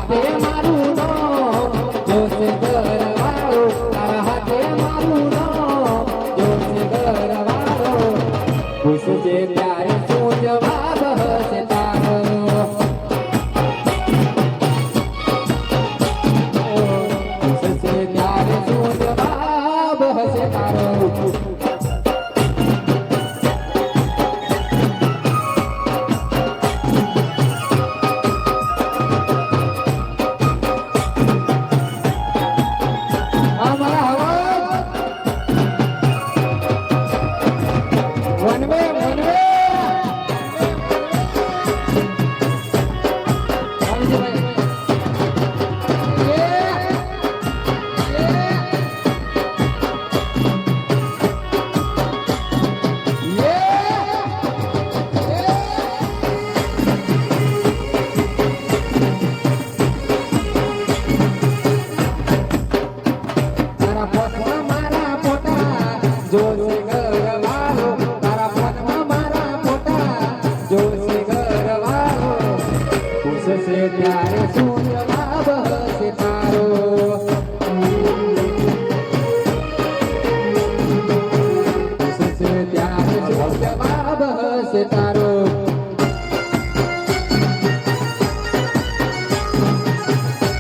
હાથે મારું નામ જોશે ઘરવાળો તારા હાથે મારું નામ જોશે ઘરવાળો પૂછજે ત્યારે શું જવાબ હશે તારો પૂછજે ત્યારે શું જવાબ હશે તારો ત્યારે શું જવાબ હશે તારો ત્યારે શું જવાબ હશે તારો